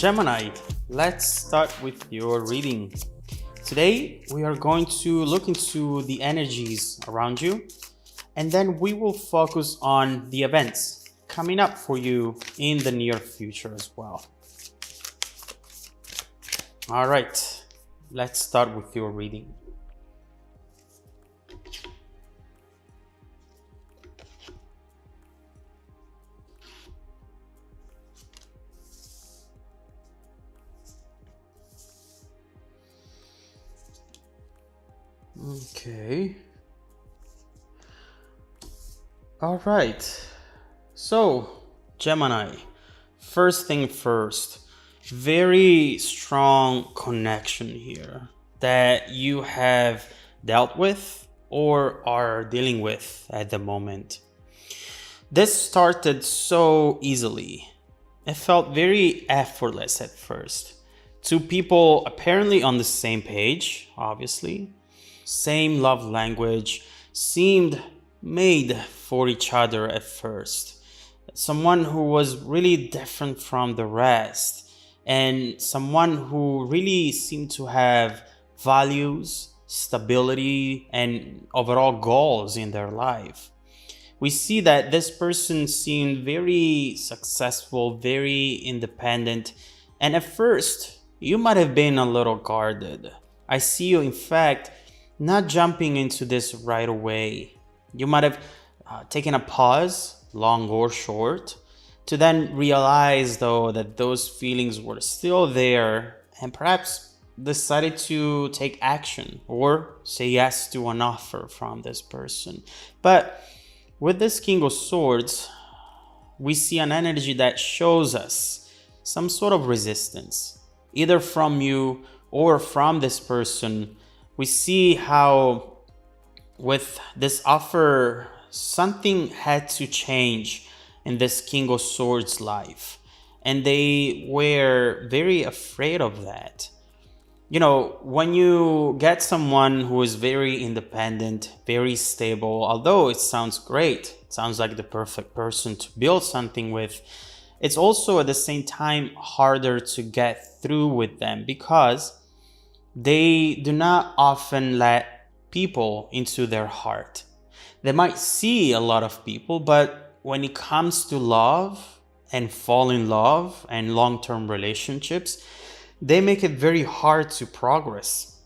Gemini, let's start with your reading. Today, we are going to look into the energies around you, and then we will focus on the events coming up for you in the near future as well. All right, let's start with your reading. Okay. All right. So, Gemini, first thing first, very strong connection here that you have dealt with or are dealing with at the moment. This started so easily. It felt very effortless at first. Two people apparently on the same page, obviously. Same love language, seemed made for each other at first. Someone who was really different from the rest, and someone who really seemed to have values, stability, and overall goals in their life. We see that this person seemed very successful, very independent, and at first, you might have been a little guarded. I see you, in fact, not jumping into this right away. You might have taken a pause, long or short, to then realize though that those feelings were still there and perhaps decided to take action or say yes to an offer from this person. But with this King of Swords, we see an energy that shows us some sort of resistance, either from you or from this person. We see how with this offer, something had to change in this King of Swords life. And they were very afraid of that. You know, when you get someone who is very independent, very stable, although it sounds great, it sounds like the perfect person to build something with, it's also at the same time harder to get through with them because they do not often let people into their heart. They might see a lot of people, but when it comes to love and fall in love and long-term relationships, they make it very hard to progress.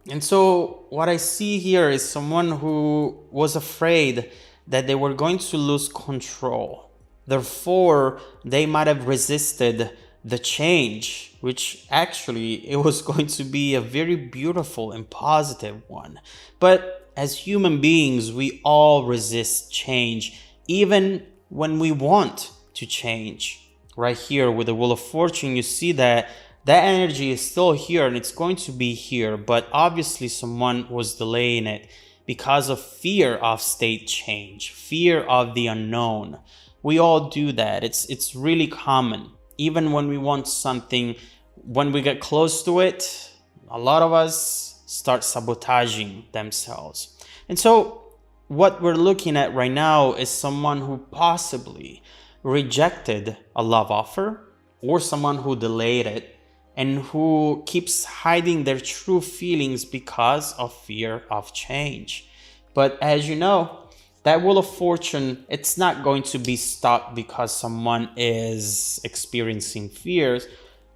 And so what I see here is someone who was afraid that they were going to lose control. Therefore, they might have resisted the change, which actually it was going to be a very beautiful and positive one. But as human beings, we all resist change, even when we want to change. Right here with the Wheel of Fortune, you see that energy is still here and it's going to be here, but obviously someone was delaying it because of fear of state change, fear of the unknown. We all do that. It's really common. Even when we want something, when we get close to it, a lot of us start sabotaging themselves. And so what we're looking at right now is someone who possibly rejected a love offer or someone who delayed it and who keeps hiding their true feelings because of fear of change. But as you know, that Wheel of Fortune, it's not going to be stopped because someone is experiencing fears.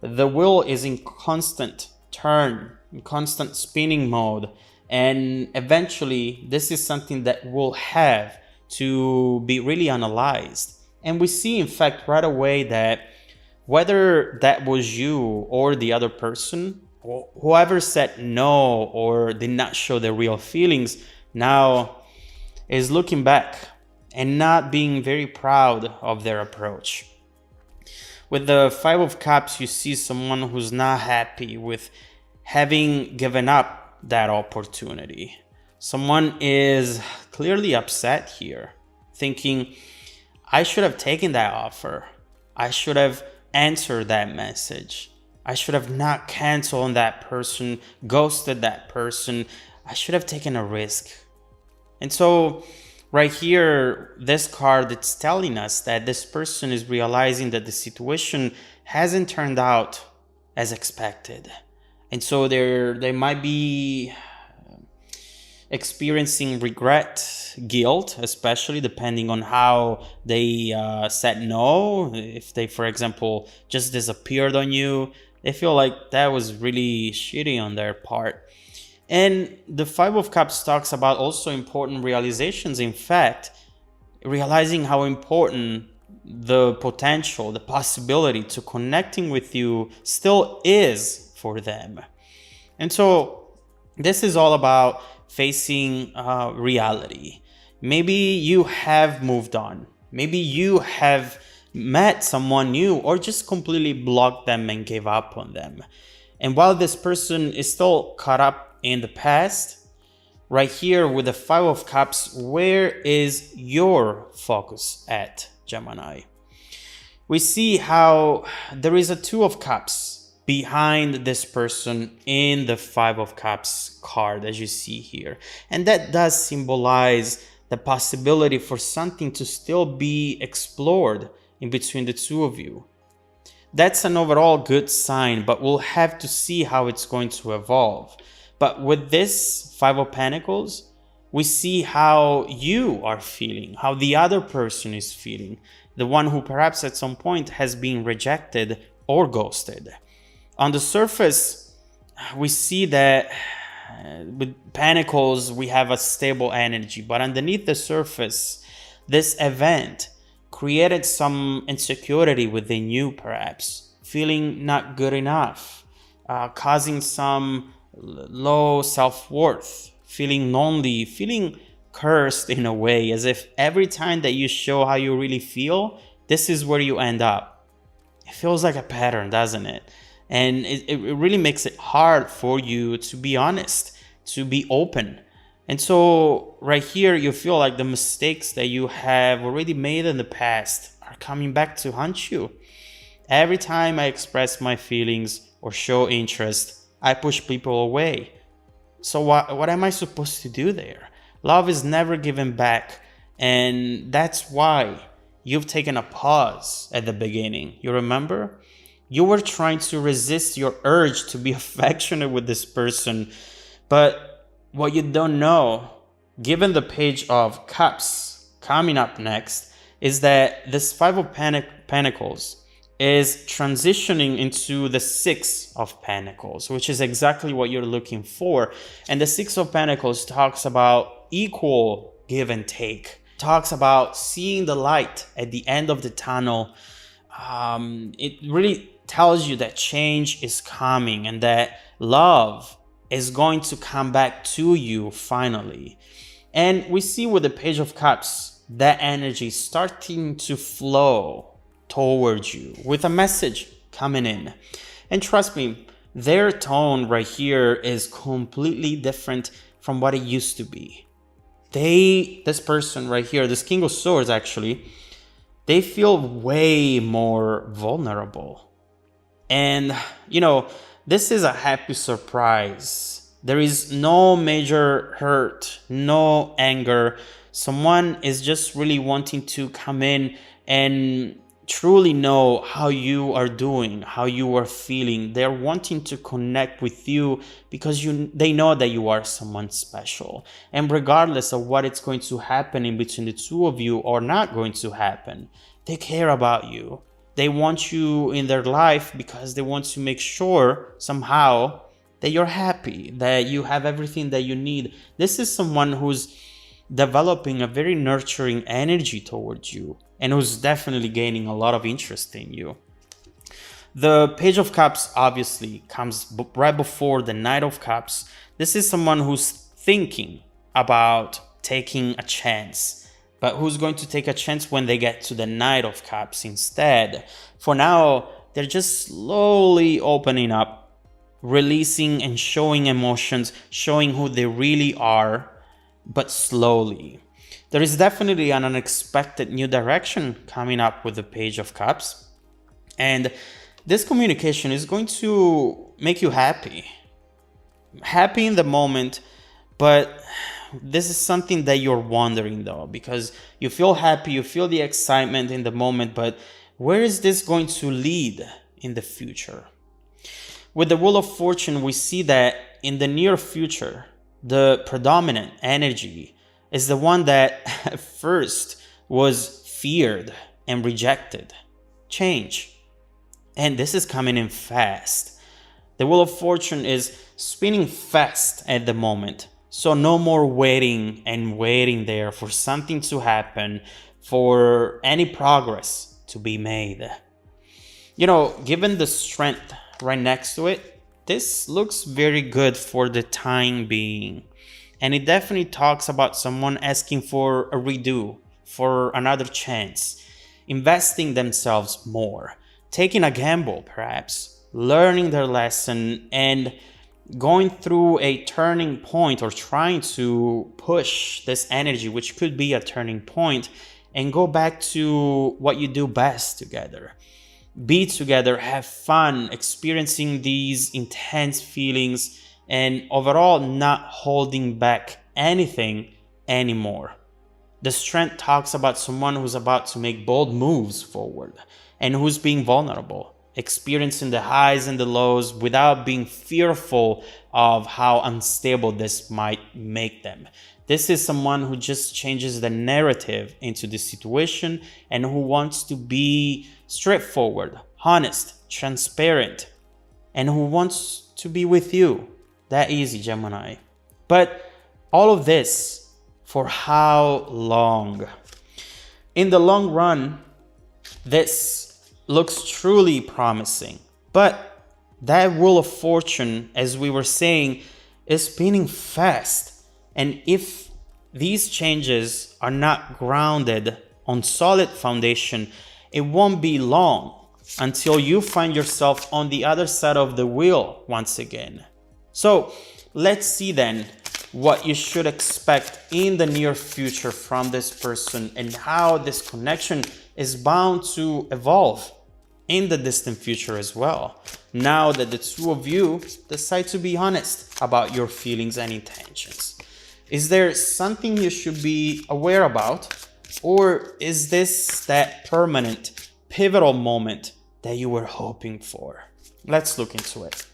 The wheel is in constant turn, in constant spinning mode. And eventually, this is something that will have to be really analyzed. And we see, in fact, right away that whether that was you or the other person, or whoever said no or did not show their real feelings, now is looking back and not being very proud of their approach. With the Five of Cups, you see someone who's not happy with having given up that opportunity. Someone is clearly upset here, thinking, I should have taken that offer. I should have answered that message. I should have not canceled on that person, ghosted that person. I should have taken a risk. And so Right here, this card, it's telling us that this person is realizing that the situation hasn't turned out as expected. And so they might be experiencing regret, guilt, especially depending on how they said no. If they, for example, just disappeared on you, they feel like that was really shitty on their part. And the Five of Cups talks about also important realizations. In fact, realizing how important the potential, the possibility to connecting with you still is for them. And so this is all about facing reality. Maybe you have moved on. Maybe you have met someone new or just completely blocked them and gave up on them. And while this person is still caught up in the past, right here with the Five of Cups, where is your focus at, Gemini? We see how there is a Two of Cups behind this person in the Five of Cups card, as you see here. And that does symbolize the possibility for something to still be explored in between the two of you. That's an overall good sign, but we'll have to see how it's going to evolve. But with this Five of Pentacles, we see how you are feeling, how the other person is feeling, the one who perhaps at some point has been rejected or ghosted. On the surface, we see that with Pentacles, we have a stable energy, but underneath the surface, this event created some insecurity within you, perhaps, feeling not good enough, causing some low self-worth, feeling lonely, feeling cursed in a way, as if every time that you show how you really feel, this is where you end up. It feels like a pattern, doesn't it? And it really makes it hard for you to be honest, to be open. And so right here, you feel like the mistakes that you have already made in the past are coming back to haunt you. Every time I express my feelings or show interest, I push people away. So what am I supposed to do there? Love is never given back. And that's why you've taken a pause at the beginning. You remember? You were trying to resist your urge to be affectionate with this person. But what you don't know, given the Page of Cups coming up next, is that this Five of Pentacles is transitioning into the Six of Pentacles, which is exactly what you're looking for. And the Six of Pentacles talks about equal give and take, talks about seeing the light at the end of the tunnel. It really tells you that change is coming and that love is going to come back to you finally. And we see with the Page of Cups, that energy starting to flow towards you with a message coming in. And trust me, their tone right here is completely different from what it used to be. This person right here, this King of Swords actually, they feel way more vulnerable. And you know, this is a happy surprise. There is no major hurt, no anger. Someone is just really wanting to come in and truly know how you are doing, how you are feeling. They're wanting to connect with you because they know that you are someone special. And regardless of what is going to happen in between the two of you or not going to happen, they care about you. They want you in their life because they want to make sure somehow that you're happy, that you have everything that you need. This is someone who's developing a very nurturing energy towards you and who's definitely gaining a lot of interest in you. The Page of Cups obviously comes right before the Knight of Cups. This is someone who's thinking about taking a chance, but who's going to take a chance when they get to the Knight of Cups instead. For now, they're just slowly opening up, releasing and showing emotions, showing who they really are, but slowly. There is definitely an unexpected new direction coming up with the Page of Cups. And this communication is going to make you happy. Happy in the moment, but this is something that you're wondering though, because you feel happy, you feel the excitement in the moment, but where is this going to lead in the future? With the Wheel of Fortune, we see that in the near future, the predominant energy is the one that at first was feared and rejected. Change. And this is coming in fast. The Wheel of Fortune is spinning fast at the moment. So no more waiting and waiting there for something to happen, for any progress to be made. You know, given the strength right next to it, this looks very good for the time being. And it definitely talks about someone asking for a redo, for another chance, investing themselves more, taking a gamble perhaps, learning their lesson, and going through a turning point, or trying to push this energy, which could be a turning point, and go back to what you do best together. Be together, have fun, experiencing these intense feelings, and overall not holding back anything anymore. The strength talks about someone who's about to make bold moves forward and who's being vulnerable, experiencing the highs and the lows without being fearful of how unstable this might make them. This is someone who just changes the narrative into the situation and who wants to be straightforward, honest, transparent, and who wants to be with you. That easy, Gemini. But all of this, for how long? In the long run, this looks truly promising. But that Wheel of Fortune, as we were saying, is spinning fast. And if these changes are not grounded on solid foundation, it won't be long until you find yourself on the other side of the wheel once again. So let's see then what you should expect in the near future from this person, and how this connection is bound to evolve in the distant future as well, now that the two of you decide to be honest about your feelings and intentions. Is there something you should be aware about, or is this that permanent, pivotal moment that you were hoping for? Let's look into it.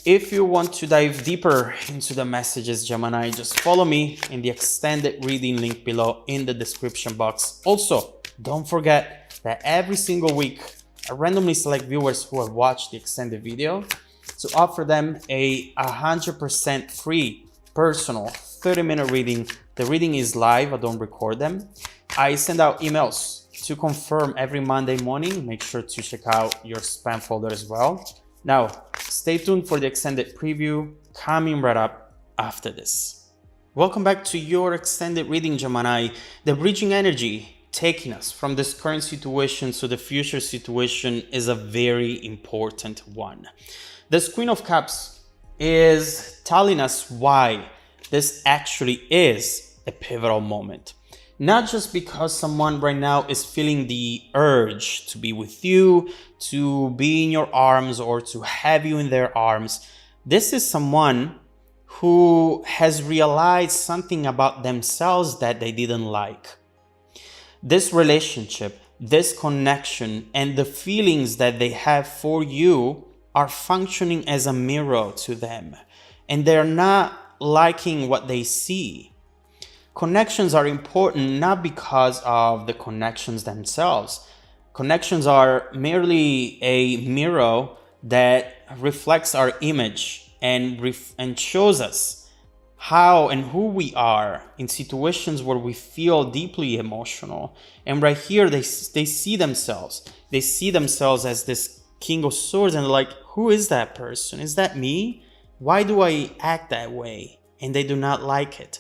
If you want to dive deeper into the messages, Gemini, just follow me in the extended reading link below in the description box. Also, don't forget that every single week, I randomly select viewers who have watched the extended video to offer them a 100% free personal 30-minute reading. The reading is live, I don't record them. I send out emails to confirm every Monday morning. Make sure to check out your spam folder as well. Now, stay tuned for the extended preview coming right up after this. Welcome back to your extended reading, Gemini. The bridging energy taking us from this current situation to the future situation is a very important one. This Queen of Cups is telling us why this actually is a pivotal moment. Not just because someone right now is feeling the urge to be with you, to be in your arms, or to have you in their arms. This is someone who has realized something about themselves that they didn't like. This relationship, this connection, and the feelings that they have for you are functioning as a mirror to them, and they're not liking what they see. Connections are important not because of the connections themselves. Connections are merely a mirror that reflects our image and shows us how and who we are in situations where we feel deeply emotional. And right here, they see themselves. They see themselves as this King of Swords, and they're like, who is that person? Is that me? Why do I act that way? And they do not like it.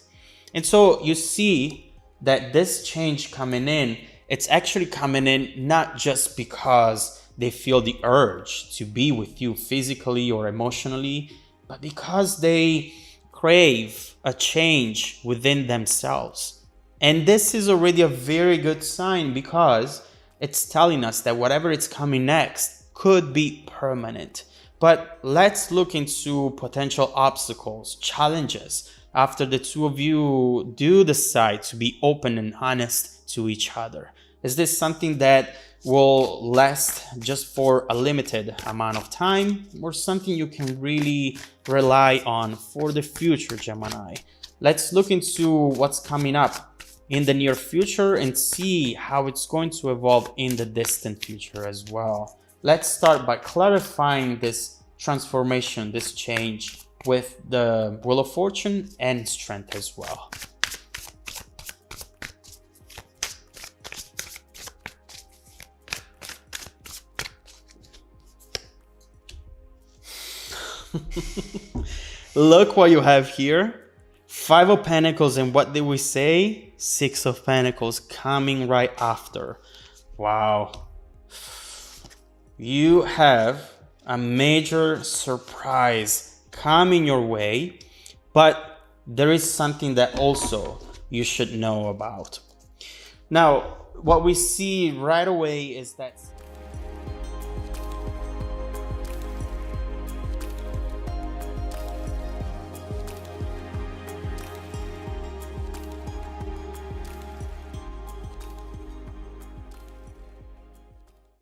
And so you see that this change coming in, it's actually coming in not just because they feel the urge to be with you physically or emotionally, but because they crave a change within themselves. And this is already a very good sign, because it's telling us that whatever is coming next could be permanent. But let's look into potential obstacles, challenges after the two of you do decide to be open and honest to each other? Is this something that will last just for a limited amount of time, or something you can really rely on for the future, Gemini? Let's look into what's coming up in the near future and see how it's going to evolve in the distant future as well. Let's start by clarifying this transformation, this change with the Wheel of Fortune and Strength as well. Look what you have here. 5 of Pentacles, and what did we say? 6 of Pentacles coming right after. Wow. You have a major surprise coming your way, but there is something that also you should know about. Now, what we see right away is that